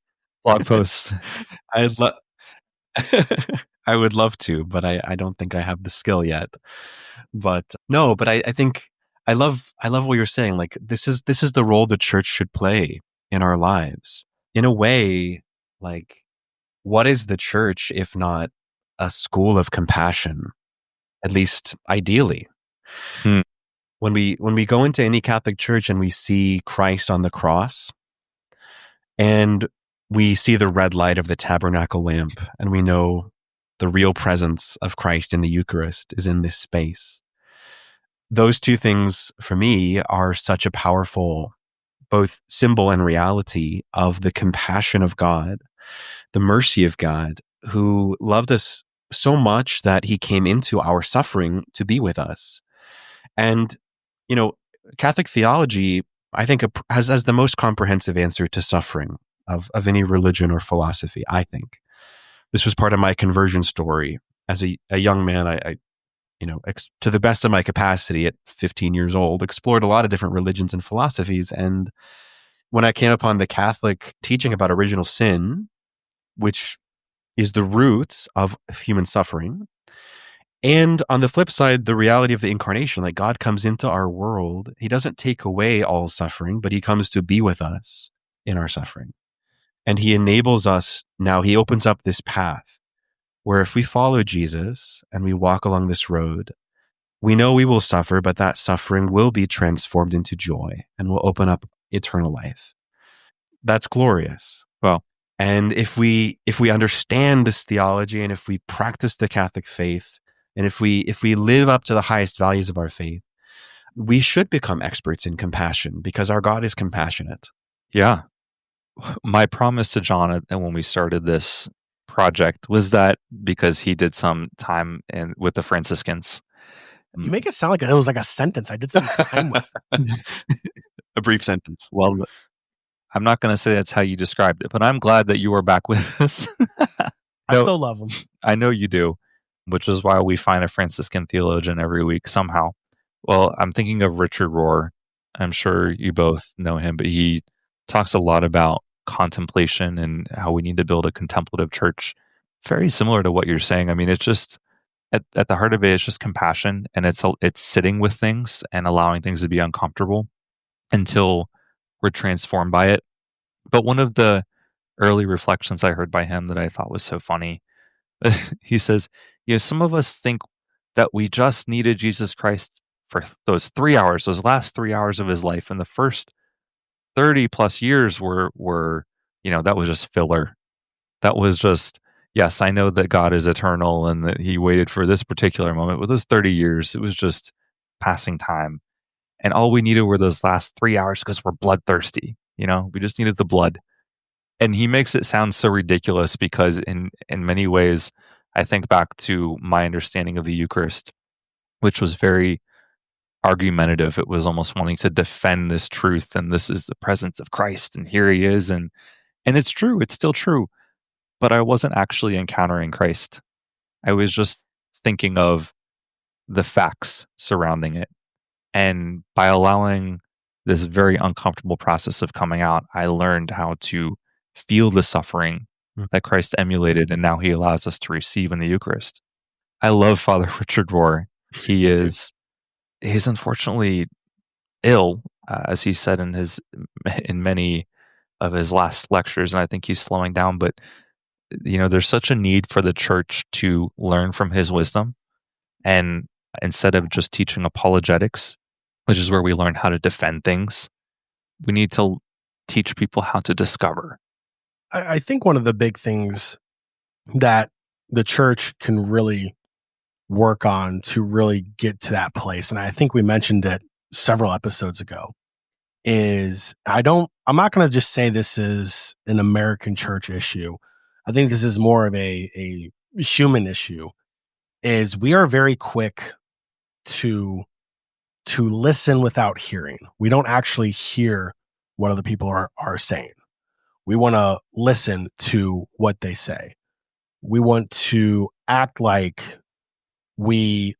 blog posts? I would love to, but I don't think I have the skill yet. But no, but I think I love what you're saying. Like this is the role the church should play in our lives. In a way, like what is the church if not a school of compassion at least ideally. Hmm. When we go into any Catholic church and we see Christ on the cross, and we see the red light of the tabernacle lamp, and we know the real presence of Christ in the Eucharist is in this space. Those two things, for me, are such a powerful both symbol and reality of the compassion of God, the mercy of God, who loved us so much that he came into our suffering to be with us. And, Catholic theology, I think, has the most comprehensive answer to suffering of any religion or philosophy, I think. This was part of my conversion story. As a young man, I to the best of my capacity at 15 years old, explored a lot of different religions and philosophies. And when I came upon the Catholic teaching about original sin, which is the roots of human suffering, and on the flip side, the reality of the incarnation, like God comes into our world. He doesn't take away all suffering, but he comes to be with us in our suffering. And he enables us now, he opens up this path where if we follow Jesus and we walk along this road, we know we will suffer, but that suffering will be transformed into joy and will open up eternal life. That's glorious. Well, and if we understand this theology, and if we practice the Catholic faith, and if we live up to the highest values of our faith, we should become experts in compassion because our God is compassionate. yeah. My promise to John and when we started this project was that because he did some time with the Franciscans. You make it sound like it was like a sentence I did some time with. A brief sentence. Well, I'm not going to say that's how you described it, but I'm glad that you are back with us. I still love them. I know you do, which is why we find a Franciscan theologian every week somehow. Well, I'm thinking of Richard Rohr. I'm sure you both know him, but he talks a lot about contemplation and how we need to build a contemplative church. Very similar to what you're saying. I mean, it's just at the heart of it, it's just compassion, and it's sitting with things and allowing things to be uncomfortable until we're transformed by it. But one of the early reflections I heard by him that I thought was so funny, he says, some of us think that we just needed Jesus Christ for those 3 hours, those last 3 hours of his life, and the first 30 plus years were that was just filler. That was just, yes, I know that God is eternal and that he waited for this particular moment. With those 30 years, it was just passing time. And all we needed were those last 3 hours because we're bloodthirsty. We just needed the blood. And he makes it sound so ridiculous because in many ways, I think back to my understanding of the Eucharist, which was very argumentative. It was almost wanting to defend this truth, and this is the presence of Christ, and here he is. And it's true. It's still true. But I wasn't actually encountering Christ. I was just thinking of the facts surrounding it. And by allowing this very uncomfortable process of coming out, I learned how to feel the suffering that Christ emulated, and now he allows us to receive in the Eucharist. I love Father Richard Rohr. He's unfortunately ill, as he said in many of his last lectures, and I think he's slowing down. But there's such a need for the church to learn from his wisdom, and instead of just teaching apologetics, which is where we learn how to defend things, we need to teach people how to discover. I think one of the big things that the church can really work on to really get to that place, and I think we mentioned it several episodes ago, is I'm not going to just say this is an American church issue. I think this is more of a human issue, is we are very quick to listen without hearing. We don't actually hear what other people are saying. We want to listen to what they say. We want to act like we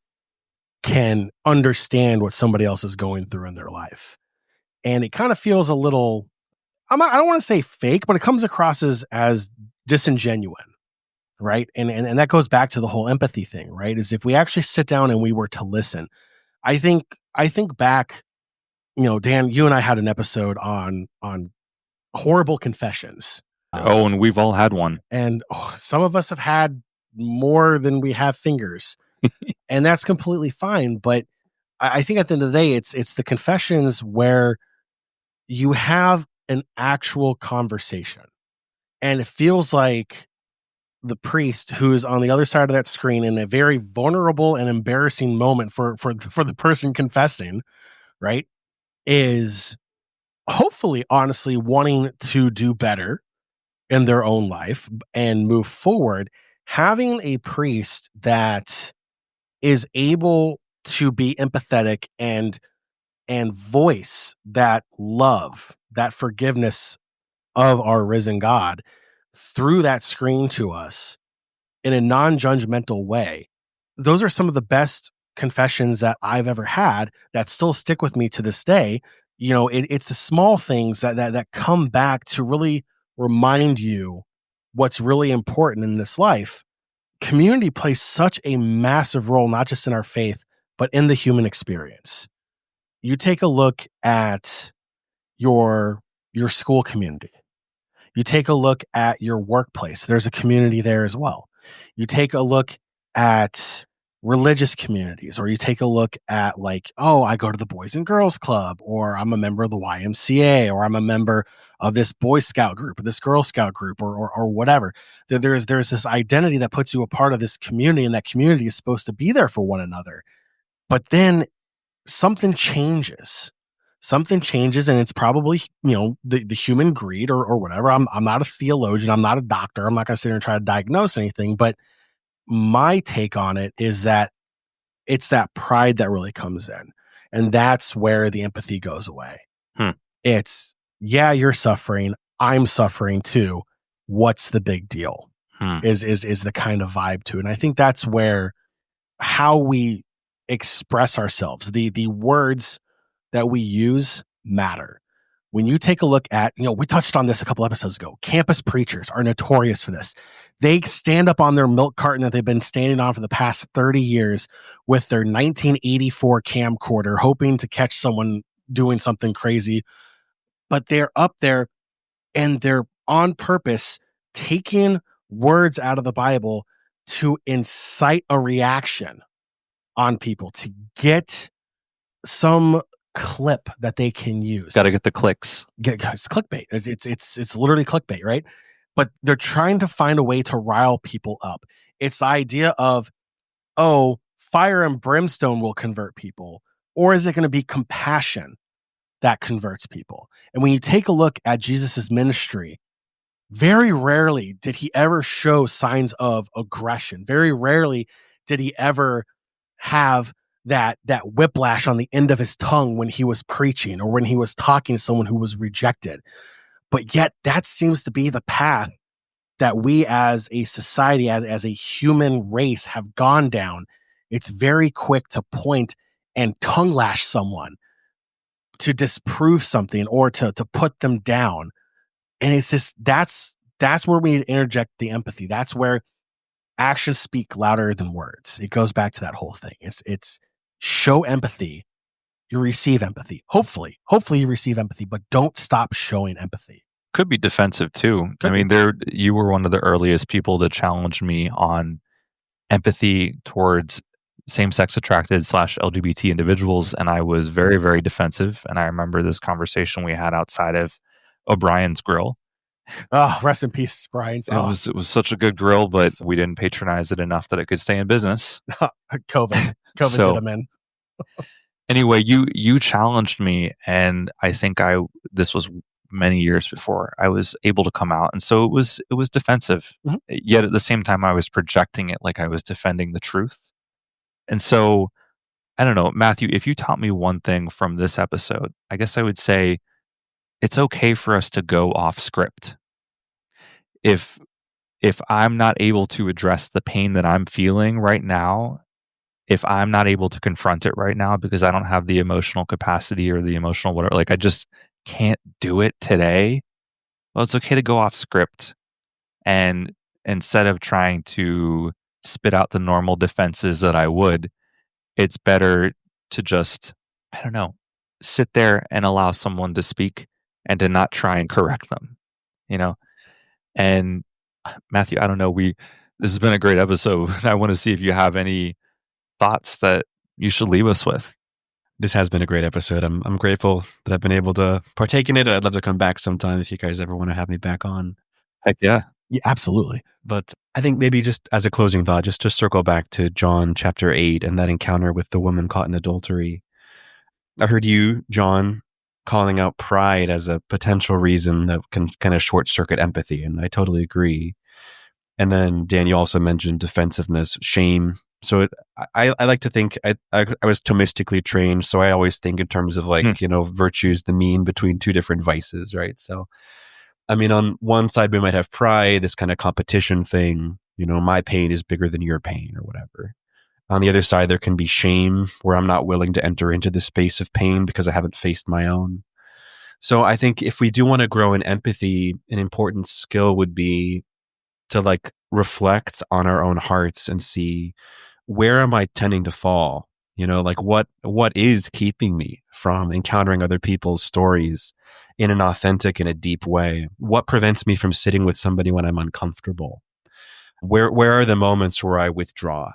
can understand what somebody else is going through in their life. And it kind of feels a little, I don't want to say fake, but it comes across as disingenuous, right? And that goes back to the whole empathy thing, right? Is if we actually sit down and we were to listen, I think back, Dan, you and I had an episode on horrible confessions. And we've all had one. And some of us have had more than we have fingers. And that's completely fine. But I think at the end of the day, it's the confessions where you have an actual conversation. And it feels like the priest who is on the other side of that screen in a very vulnerable and embarrassing moment for the person confessing, right, is hopefully honestly wanting to do better in their own life and move forward. Having a priest that is able to be empathetic and voice that love, that forgiveness of our risen God through that screen to us in a non-judgmental way. Those are some of the best confessions that I've ever had that still stick with me to this day. You know, it's the small things that come back to really remind you what's really important in this life. Community plays such a massive role, not just in our faith, but in the human experience. You take a look at your school community. You take a look at your workplace. There's a community there as well. You take a look at religious communities, or you take a look at like, oh, I go to the Boys and Girls Club, or I'm a member of the YMCA, or I'm a member of this Boy Scout group or this Girl Scout group, or whatever. There's this identity that puts you a part of this community, and that community is supposed to be there for one another. But then something changes. Something changes, and it's probably, you know, the human greed or whatever. I'm not a theologian. I'm not a doctor. I'm not going to sit here and try to diagnose anything. But my take on it is that it's that pride that really comes in, and that's where the empathy goes away. It's, yeah, you're suffering. I'm suffering too. What's the big deal? Is the kind of vibe to it. And I think that's where how we express ourselves, the words that we use matter. When you take a look at, you know, we touched on this a couple episodes ago. Campus preachers are notorious for this. They stand up on their milk carton that they've been standing on for the past 30 years with their 1984 camcorder, hoping to catch someone doing something crazy. But they're up there and they're on purpose taking words out of the Bible to incite a reaction on people, to get some clip that they can use. Got to get the clicks. It's clickbait. It's literally clickbait, right? But they're trying to find a way to rile people up. It's the idea of, oh, fire and brimstone will convert people, or is it going to be compassion that converts people? And when you take a look at Jesus's ministry, very rarely did he ever show signs of aggression. Very rarely did he ever have that whiplash on the end of his tongue when he was preaching or when he was talking to someone who was rejected. But yet that seems to be the path that we as a society, as a human race have gone down. It's very quick to point and tongue lash someone to disprove something or to put them down. And it's just, that's where we need to interject the empathy. That's where actions speak louder than words. It goes back to that whole thing. It's show empathy, you receive empathy. Hopefully you receive empathy, but don't stop showing empathy. Could be defensive too. I mean, you were one of the earliest people to challenge me on empathy towards same-sex attracted / LGBT individuals, and I was very, very defensive. And I remember this conversation we had outside of O'Brien's Grill. Oh, rest in peace, Brian's. It was such a good grill, but we didn't patronize it enough that it could stay in business. COVID did them in. Anyway, you challenged me, and I think this was many years before I was able to come out, and so it was defensive. Mm-hmm. Yet at the same time, I was projecting it like I was defending the truth. And so, I don't know, Matthew, if you taught me one thing from this episode, I guess I would say it's okay for us to go off script. If I'm not able to address the pain that I'm feeling right now, if I'm not able to confront it right now because I don't have the emotional capacity or the emotional whatever, like I just can't do it today, well, it's okay to go off script. And instead of trying to spit out the normal defenses that I would, it's better to just, I don't know, sit there and allow someone to speak and to not try and correct them, you know? And Matthew, I don't know, this has been a great episode. I want to see if you have any thoughts that you should leave us with? This has been a great episode. I'm grateful that I've been able to partake in it. I'd love to come back sometime if you guys ever want to have me back on. Heck yeah. Yeah, absolutely. But I think maybe just as a closing thought, just to circle back to John chapter 8 and that encounter with the woman caught in adultery. I heard you, John, calling out pride as a potential reason that can kind of short circuit empathy. And I totally agree. And then Dan, you also mentioned defensiveness, shame. So I like to think I was Thomistically trained, so I always think in terms of virtues, the mean between two different vices, right? So, I mean, on one side we might have pride, this kind of competition thing. My pain is bigger than your pain, or whatever. On the other side, there can be shame, where I'm not willing to enter into the space of pain because I haven't faced my own. So, I think if we do want to grow in empathy, an important skill would be to reflect on our own hearts and see, where am I tending to fall? What is keeping me from encountering other people's stories in an authentic and a deep way? What prevents me from sitting with somebody when I'm uncomfortable? Where are the moments where I withdraw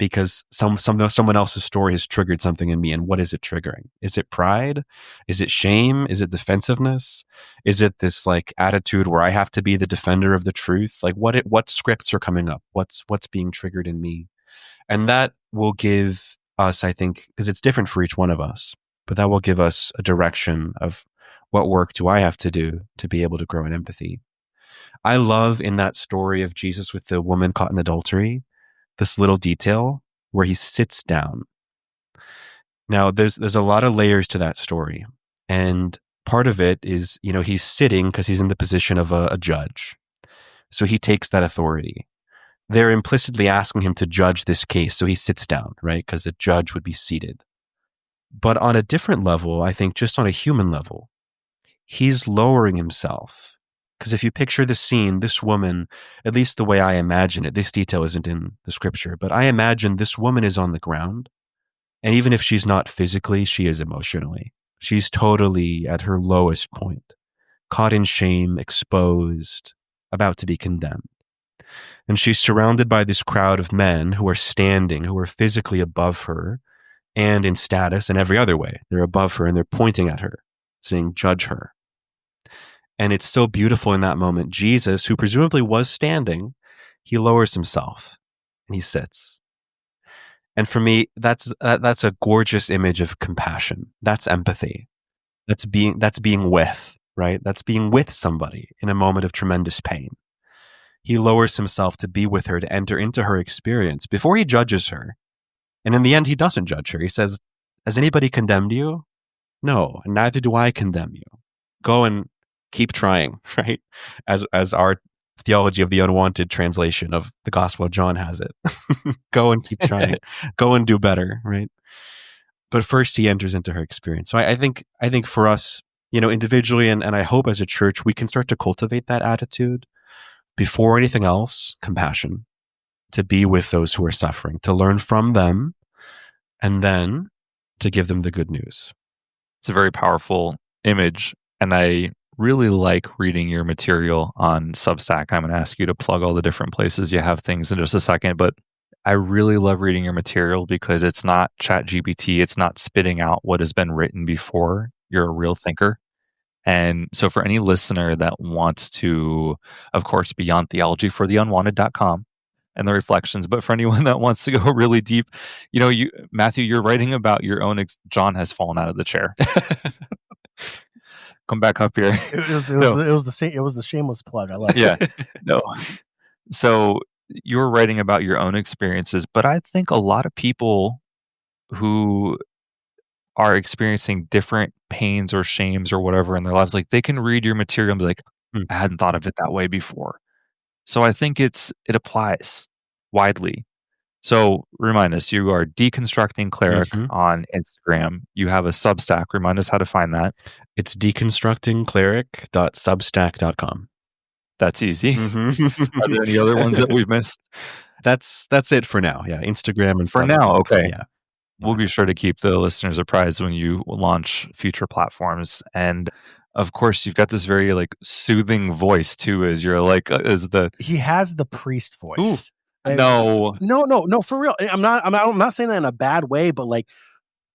because someone else's story has triggered something in me? And what is it triggering? Is it pride? Is it shame? Is it defensiveness? Is it this attitude where I have to be the defender of the truth? What scripts are coming up? What's being triggered in me? And that will give us, I think, because it's different for each one of us, but that will give us a direction of what work do I have to do to be able to grow in empathy. I love in that story of Jesus with the woman caught in adultery, this little detail where he sits down. Now, there's a lot of layers to that story. And part of it is, he's sitting because he's in the position of a judge. So he takes that authority. They're implicitly asking him to judge this case. So he sits down, right? Because a judge would be seated. But on a different level, I think just on a human level, he's lowering himself. Because if you picture the scene, this woman, at least the way I imagine it, this detail isn't in the scripture, but I imagine this woman is on the ground. And even if she's not physically, she is emotionally. She's totally at her lowest point, caught in shame, exposed, about to be condemned. And she's surrounded by this crowd of men who are standing, who are physically above her and in status in every other way. They're above her and they're pointing at her, saying, judge her. And it's so beautiful in that moment. Jesus, who presumably was standing, he lowers himself and he sits. And for me, that's a gorgeous image of compassion. That's empathy. That's being with, right? That's being with somebody in a moment of tremendous pain. He lowers himself to be with her, to enter into her experience before he judges her. And in the end, he doesn't judge her. He says, has anybody condemned you? No, and neither do I condemn you. Go and keep trying, right? As our Theology of the Unwanted translation of the Gospel of John has it. Go and keep trying. Go and do better, right? But first he enters into her experience. So I think for us, individually and I hope as a church, we can start to cultivate that attitude. Before anything else, compassion, to be with those who are suffering, to learn from them, and then to give them the good news. It's a very powerful image, and I really like reading your material on Substack. I'm going to ask you to plug all the different places you have things in just a second, but I really love reading your material because it's not ChatGPT. It's not spitting out what has been written before. You're a real thinker. And so for any listener that wants to, of course, beyond theology for the unwanted.com and the reflections, but for anyone that wants to go really deep, Matthew, you're writing about your own, John has fallen out of the chair. Come back up here. It was the shameless plug. I love it. Yeah. No. So you're writing about your own experiences, but I think a lot of people who are experiencing different pains or shames or whatever in their lives, they can read your material and be like, I hadn't thought of it that way before. So I think it applies widely. So remind us, you are Deconstructing Cleric on Instagram. You have a Substack. Remind us how to find that. It's deconstructingcleric.substack.com. That's easy. Are there any other ones that we've missed? That's it for now. Yeah, Instagram and for Substack. now. Okay. Yeah. We'll be sure to keep the listeners apprised when you launch future platforms. And of course, you've got this very soothing voice too, as you're he has the priest voice. Ooh. No. No, for real. I'm not saying that in a bad way, but like,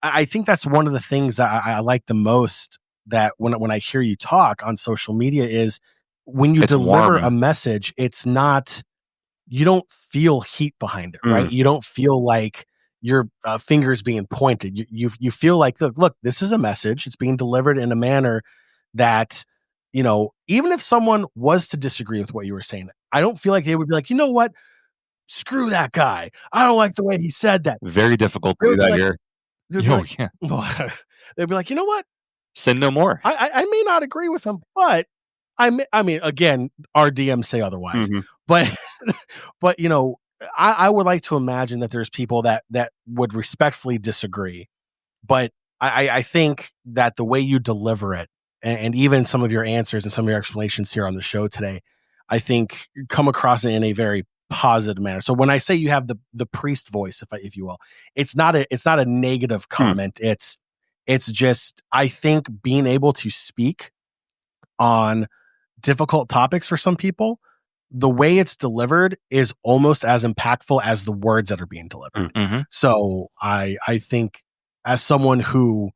I think that's one of the things that I like the most, that when I hear you talk on social media, is when you It's deliver warm. a message, it's not, you don't feel heat behind it, right? Mm. You don't feel like your fingers being pointed. You feel like, look, this is a message. It's being delivered in a manner that, even if someone was to disagree with what you were saying, I don't feel like they would be like, you know what? Screw that guy. I don't like the way he said that. Very difficult They to would do be that like, here. they'd be Oh, like, yeah. they'd be like, you know what? Sin no more. I may not agree with him, but I mean, again, our DMs say otherwise. Mhm. But but I would like to imagine that there's people that would respectfully disagree. But I think that the way you deliver it, and even some of your answers and some of your explanations here on the show today, I think come across in a very positive manner. So when I say you have the priest voice, if you will, it's not a negative comment. It's just, I think, being able to speak on difficult topics for some people, the way it's delivered is almost as impactful as the words that are being delivered. Mhm. So I think, as someone who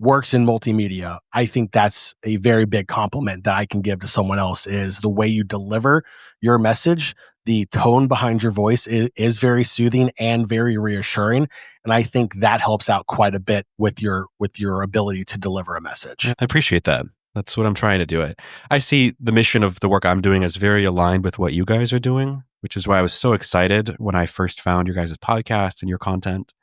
works in multimedia, I think that's a very big compliment that I can give to someone else, is the way you deliver your message. The tone behind your voice is very soothing and very reassuring. And I think that helps out quite a bit with your ability to deliver a message. I appreciate that. That's what I'm trying to do. I see the mission of the work I'm doing as very aligned with what you guys are doing, which is why I was so excited when I first found your guys' podcast and your content.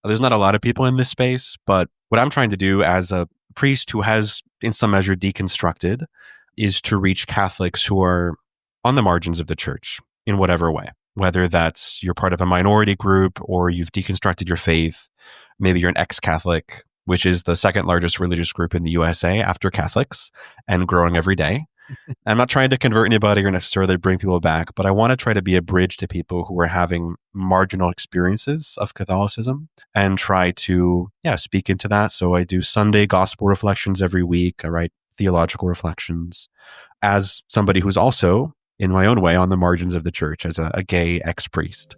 There's not a lot of people in this space, but what I'm trying to do as a priest who has, in some measure, deconstructed, is to reach Catholics who are on the margins of the church in whatever way, whether that's you're part of a minority group or you've deconstructed your faith. Maybe you're an ex-Catholic, which is the second largest religious group in the USA after Catholics and growing every day. I'm not trying to convert anybody or necessarily bring people back, but I want to try to be a bridge to people who are having marginal experiences of Catholicism and try to, speak into that. So I do Sunday gospel reflections every week. I write theological reflections as somebody who's also, in my own way, on the margins of the church as a gay ex-priest.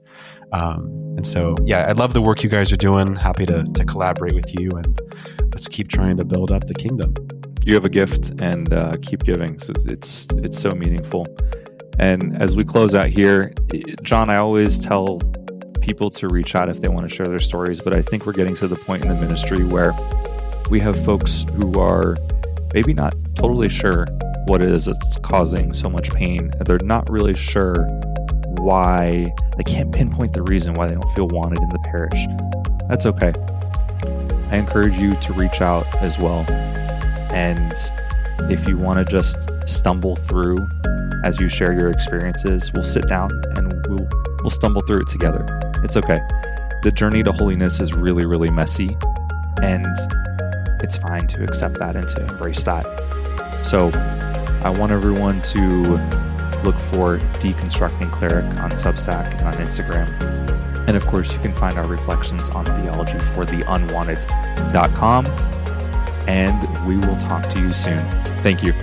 And so, I love the work you guys are doing. Happy to collaborate with you, and let's keep trying to build up the kingdom. You have a gift, and keep giving. So it's so meaningful. And as we close out here, Jon, I always tell people to reach out if they want to share their stories, but I think we're getting to the point in the ministry where we have folks who are maybe not totally sure what it is that's causing so much pain. They're not really sure why. They can't pinpoint the reason why they don't feel wanted in the parish. That's okay. I encourage you to reach out as well. And if you want to just stumble through as you share your experiences, we'll sit down and we'll stumble through it together. It's okay. The journey to holiness is really, really messy, and it's fine to accept that and to embrace that. So I want everyone to look for Deconstructing Cleric on Substack and on Instagram. And of course, you can find our reflections on Theology for the Unwanted.com. And we will talk to you soon. Thank you.